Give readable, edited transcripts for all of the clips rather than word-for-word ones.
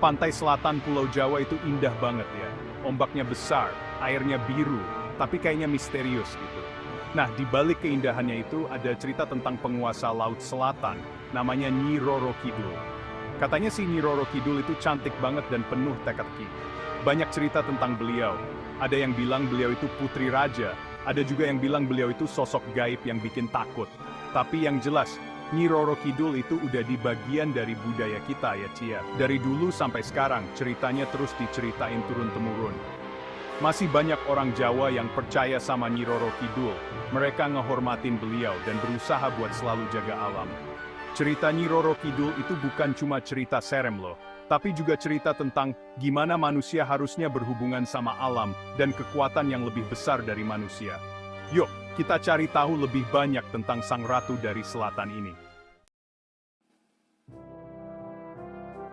Pantai selatan Pulau Jawa itu indah banget ya. Ombaknya besar, airnya biru, tapi kayaknya misterius gitu. Nah, di balik keindahannya itu ada cerita tentang penguasa Laut Selatan, namanya Nyi Roro Kidul. Katanya si Nyi Roro Kidul itu cantik banget dan penuh teka-teki. Banyak cerita tentang beliau. Ada yang bilang beliau itu putri raja, ada juga yang bilang beliau itu sosok gaib yang bikin takut. Tapi yang jelas, Nyi Roro Kidul itu udah di bagian dari budaya kita ya Cia. Dari dulu sampai sekarang, ceritanya terus diceritain turun-temurun. Masih banyak orang Jawa yang percaya sama Nyi Roro Kidul. Mereka ngehormatin beliau dan berusaha buat selalu jaga alam. Cerita Nyi Roro Kidul itu bukan cuma cerita serem loh, tapi juga cerita tentang gimana manusia harusnya berhubungan sama alam dan kekuatan yang lebih besar dari manusia. Yuk, kita cari tahu lebih banyak tentang Sang Ratu dari Selatan ini.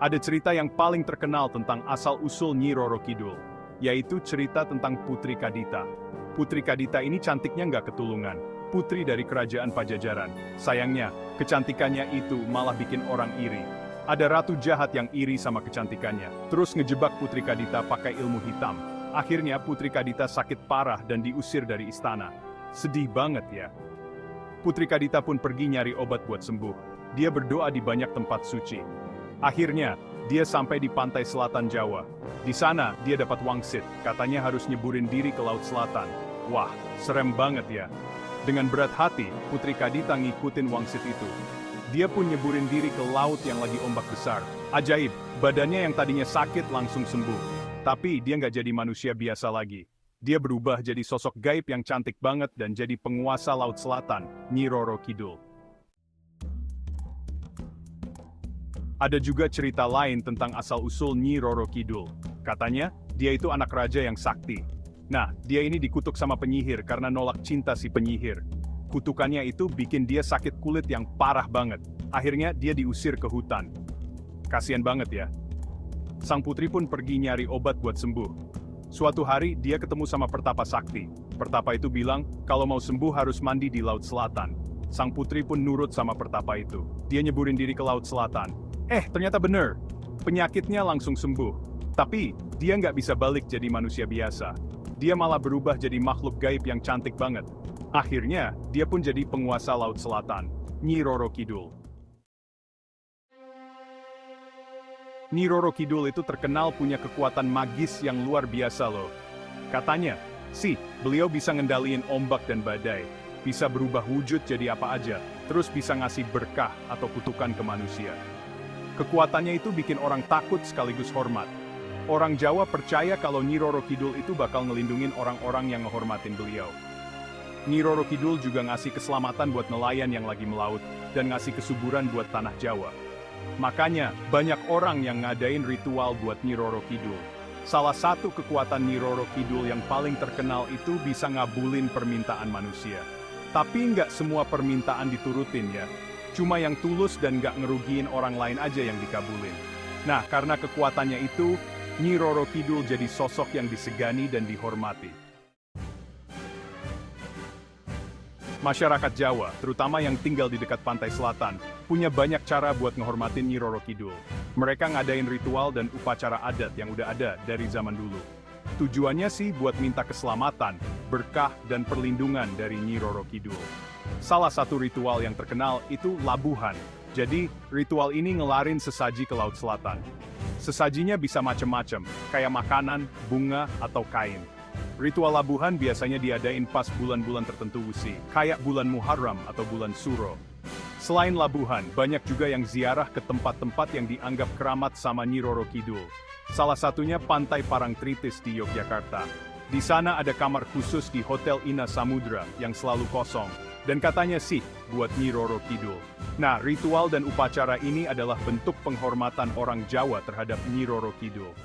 Ada cerita yang paling terkenal tentang asal-usul Nyi Roro Kidul, yaitu cerita tentang Putri Kadita. Putri Kadita ini cantiknya nggak ketulungan, putri dari kerajaan Pajajaran. Sayangnya, kecantikannya itu malah bikin orang iri. Ada ratu jahat yang iri sama kecantikannya, terus ngejebak Putri Kadita pakai ilmu hitam. Akhirnya Putri Kadita sakit parah dan diusir dari istana. Sedih banget ya. Putri Kadita pun pergi nyari obat buat sembuh. Dia berdoa di banyak tempat suci. Akhirnya, dia sampai di pantai selatan Jawa. Di sana, dia dapat wangsit, katanya harus nyeburin diri ke Laut Selatan. Wah, serem banget ya. Dengan berat hati, Putri Kadita ngikutin wangsit itu. Dia pun nyeburin diri ke laut yang lagi ombak besar. Ajaib, badannya yang tadinya sakit langsung sembuh. Tapi dia nggak jadi manusia biasa lagi. Dia berubah jadi sosok gaib yang cantik banget dan jadi penguasa Laut Selatan, Nyi Roro Kidul. Ada juga cerita lain tentang asal-usul Nyi Roro Kidul. Katanya, dia itu anak raja yang sakti. Nah, dia ini dikutuk sama penyihir karena nolak cinta si penyihir. Kutukannya itu bikin dia sakit kulit yang parah banget. Akhirnya dia diusir ke hutan. Kasian banget ya. Sang putri pun pergi nyari obat buat sembuh. Suatu hari, dia ketemu sama Pertapa Sakti. Pertapa itu bilang, kalau mau sembuh harus mandi di Laut Selatan. Sang putri pun nurut sama Pertapa itu. Dia nyeburin diri ke Laut Selatan. Ternyata bener. Penyakitnya langsung sembuh. Tapi, dia nggak bisa balik jadi manusia biasa. Dia malah berubah jadi makhluk gaib yang cantik banget. Akhirnya, dia pun jadi penguasa Laut Selatan, Nyi Roro Kidul. Nyi Roro Kidul itu terkenal punya kekuatan magis yang luar biasa loh. Katanya, beliau bisa ngendaliin ombak dan badai, bisa berubah wujud jadi apa aja, terus bisa ngasih berkah atau kutukan ke manusia. Kekuatannya itu bikin orang takut sekaligus hormat. Orang Jawa percaya kalau Nyi Roro Kidul itu bakal ngelindungin orang-orang yang ngehormatin beliau. Nyi Roro Kidul juga ngasih keselamatan buat nelayan yang lagi melaut, dan ngasih kesuburan buat tanah Jawa. Makanya, banyak orang yang ngadain ritual buat Nyi Roro Kidul. Salah satu kekuatan Nyi Roro Kidul yang paling terkenal itu bisa ngabulin permintaan manusia. Tapi nggak semua permintaan diturutin ya. Cuma yang tulus dan nggak ngerugiin orang lain aja yang dikabulin. Nah, karena kekuatannya itu, Nyi Roro Kidul jadi sosok yang disegani dan dihormati. Masyarakat Jawa, terutama yang tinggal di dekat pantai selatan, punya banyak cara buat ngehormatin Nyi Roro Kidul. Mereka ngadain ritual dan upacara adat yang udah ada dari zaman dulu. Tujuannya sih buat minta keselamatan, berkah, dan perlindungan dari Nyi Roro Kidul. Salah satu ritual yang terkenal itu labuhan. Jadi, ritual ini ngelarin sesaji ke Laut Selatan. Sesajinya bisa macem-macem, kayak makanan, bunga, atau kain. Ritual labuhan biasanya diadain pas bulan-bulan tertentu wusi, kayak bulan Muharram atau bulan Suro. Selain labuhan, banyak juga yang ziarah ke tempat-tempat yang dianggap keramat sama Nyi Roro Kidul. Salah satunya Pantai Parangtritis di Yogyakarta. Di sana ada kamar khusus di Hotel Ina Samudra yang selalu kosong. Dan katanya buat Nyi Roro Kidul. Nah, ritual dan upacara ini adalah bentuk penghormatan orang Jawa terhadap Nyi Roro Kidul.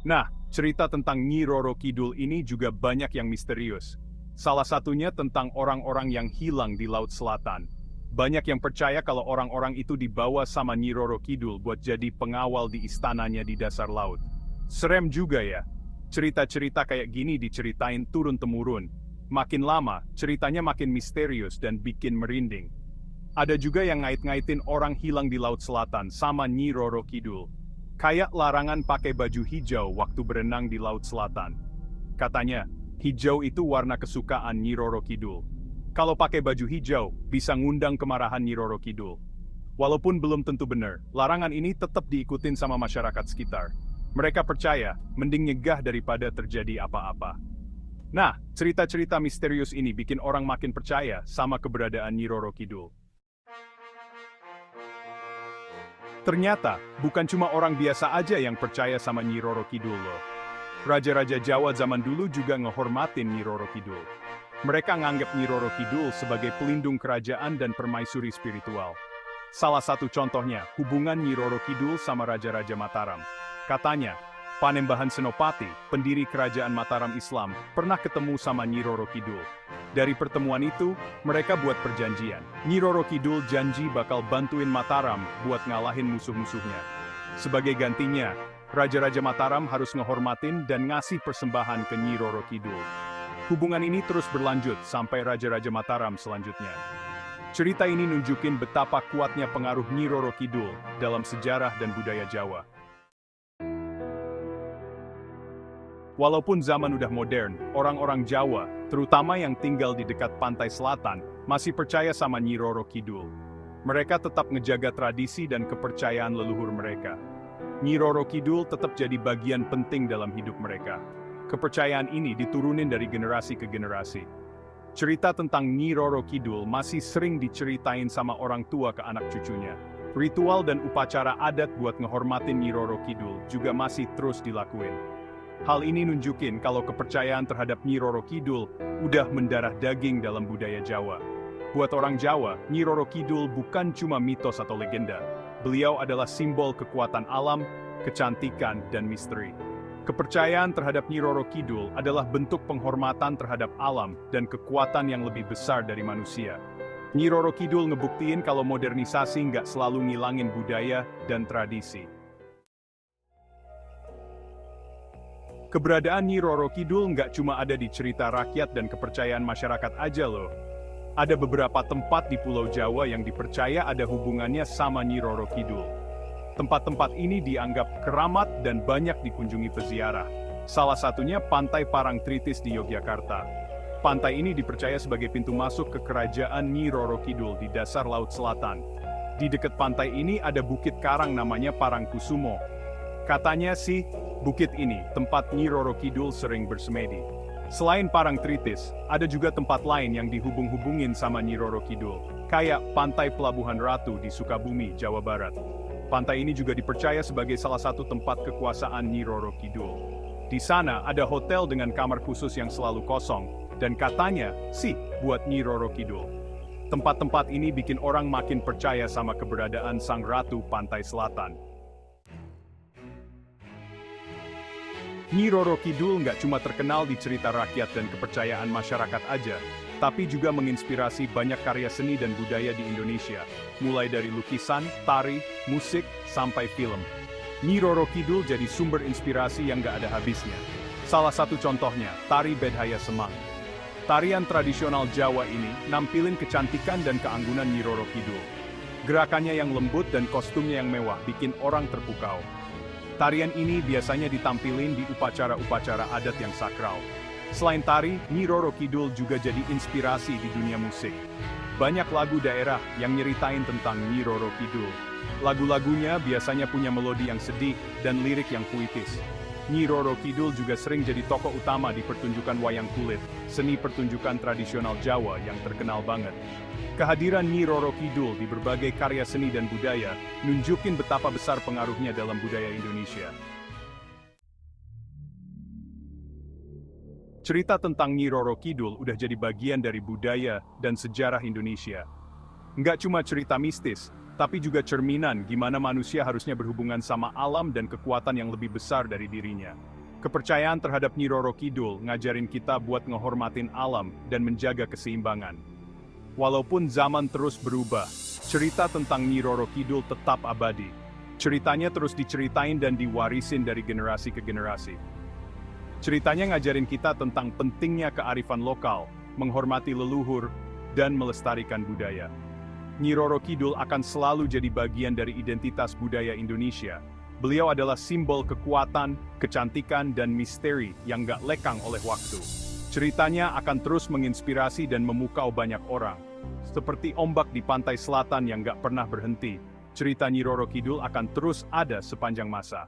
Nah, cerita tentang Nyi Roro Kidul ini juga banyak yang misterius. Salah satunya tentang orang-orang yang hilang di Laut Selatan. Banyak yang percaya kalau orang-orang itu dibawa sama Nyi Roro Kidul buat jadi pengawal di istananya di dasar laut. Serem juga ya. Cerita-cerita kayak gini diceritain turun-temurun. Makin lama, ceritanya makin misterius dan bikin merinding. Ada juga yang ngait-ngaitin orang hilang di Laut Selatan sama Nyi Roro Kidul. Kayak larangan pakai baju hijau waktu berenang di Laut Selatan. Katanya, hijau itu warna kesukaan Nyi Roro Kidul. Kalau pakai baju hijau, bisa ngundang kemarahan Nyi Roro Kidul. Walaupun belum tentu benar, larangan ini tetap diikutin sama masyarakat sekitar. Mereka percaya, mending nyegah daripada terjadi apa-apa. Nah, cerita-cerita misterius ini bikin orang makin percaya sama keberadaan Nyi Roro Kidul. Ternyata, bukan cuma orang biasa aja yang percaya sama Nyi Roro Kidul loh. Raja-raja Jawa zaman dulu juga ngehormatin Nyi Roro Kidul. Mereka nganggap Nyi Roro Kidul sebagai pelindung kerajaan dan permaisuri spiritual. Salah satu contohnya, hubungan Nyi Roro Kidul sama Raja-Raja Mataram. Katanya, Panembahan Senopati, pendiri kerajaan Mataram Islam, pernah ketemu sama Nyi Roro Kidul. Dari pertemuan itu, mereka buat perjanjian. Nyi Roro Kidul janji bakal bantuin Mataram buat ngalahin musuh-musuhnya. Sebagai gantinya, Raja-Raja Mataram harus ngehormatin dan ngasih persembahan ke Nyi Roro Kidul. Hubungan ini terus berlanjut sampai Raja-Raja Mataram selanjutnya. Cerita ini nunjukin betapa kuatnya pengaruh Nyi Roro Kidul dalam sejarah dan budaya Jawa. Walaupun zaman udah modern, orang-orang Jawa, terutama yang tinggal di dekat pantai selatan, masih percaya sama Nyi Roro Kidul. Mereka tetap ngejaga tradisi dan kepercayaan leluhur mereka. Nyi Roro Kidul tetap jadi bagian penting dalam hidup mereka. Kepercayaan ini diturunin dari generasi ke generasi. Cerita tentang Nyi Roro Kidul masih sering diceritain sama orang tua ke anak cucunya. Ritual dan upacara adat buat ngehormatin Nyi Roro Kidul juga masih terus dilakuin. Hal ini nunjukin kalau kepercayaan terhadap Nyi Roro Kidul udah mendarah daging dalam budaya Jawa. Buat orang Jawa, Nyi Roro Kidul bukan cuma mitos atau legenda. Beliau adalah simbol kekuatan alam, kecantikan, dan misteri. Kepercayaan terhadap Nyi Roro Kidul adalah bentuk penghormatan terhadap alam dan kekuatan yang lebih besar dari manusia. Nyi Roro Kidul ngebuktiin kalau modernisasi nggak selalu ngilangin budaya dan tradisi. Keberadaan Nyi Roro Kidul nggak cuma ada di cerita rakyat dan kepercayaan masyarakat aja loh. Ada beberapa tempat di Pulau Jawa yang dipercaya ada hubungannya sama Nyi Roro Kidul. Tempat-tempat ini dianggap keramat dan banyak dikunjungi peziarah. Salah satunya Pantai Parangtritis di Yogyakarta. Pantai ini dipercaya sebagai pintu masuk ke kerajaan Nyi Roro Kidul di dasar Laut Selatan. Di dekat pantai ini ada bukit karang namanya Parangkusumo. Katanya sih, bukit ini tempat Nyi Roro Kidul sering bersemedi. Selain Parangtritis, ada juga tempat lain yang dihubung-hubungin sama Nyi Roro Kidul, kayak Pantai Pelabuhan Ratu di Sukabumi, Jawa Barat. Pantai ini juga dipercaya sebagai salah satu tempat kekuasaan Nyi Roro Kidul. Di sana ada hotel dengan kamar khusus yang selalu kosong, dan katanya sih buat Nyi Roro Kidul. Tempat-tempat ini bikin orang makin percaya sama keberadaan Sang Ratu Pantai Selatan. Nyi Roro Kidul nggak cuma terkenal di cerita rakyat dan kepercayaan masyarakat aja, tapi juga menginspirasi banyak karya seni dan budaya di Indonesia, mulai dari lukisan, tari, musik, sampai film. Nyi Roro Kidul jadi sumber inspirasi yang nggak ada habisnya. Salah satu contohnya, tari Bedhaya Semang. Tarian tradisional Jawa ini nampilin kecantikan dan keanggunan Nyi Roro Kidul. Gerakannya yang lembut dan kostumnya yang mewah bikin orang terpukau. Tarian ini biasanya ditampilin di upacara-upacara adat yang sakral. Selain tari, Nyi Roro Kidul juga jadi inspirasi di dunia musik. Banyak lagu daerah yang nyeritain tentang Nyi Roro Kidul. Lagu-lagunya biasanya punya melodi yang sedih dan lirik yang puitis. Nyi Roro Kidul juga sering jadi tokoh utama di pertunjukan wayang kulit, seni pertunjukan tradisional Jawa yang terkenal banget. Kehadiran Nyi Roro Kidul di berbagai karya seni dan budaya nunjukin betapa besar pengaruhnya dalam budaya Indonesia. Cerita tentang Nyi Roro Kidul udah jadi bagian dari budaya dan sejarah Indonesia. Nggak cuma cerita mistis, tapi juga cerminan gimana manusia harusnya berhubungan sama alam dan kekuatan yang lebih besar dari dirinya. Kepercayaan terhadap Nyi Roro Kidul ngajarin kita buat ngehormatin alam dan menjaga keseimbangan. Walaupun zaman terus berubah, cerita tentang Nyi Roro Kidul tetap abadi. Ceritanya terus diceritain dan diwarisin dari generasi ke generasi. Ceritanya ngajarin kita tentang pentingnya kearifan lokal, menghormati leluhur, dan melestarikan budaya. Nyi Roro Kidul akan selalu jadi bagian dari identitas budaya Indonesia. Beliau adalah simbol kekuatan, kecantikan, dan misteri yang gak lekang oleh waktu. Ceritanya akan terus menginspirasi dan memukau banyak orang. Seperti ombak di pantai selatan yang gak pernah berhenti, cerita Nyi Roro Kidul akan terus ada sepanjang masa.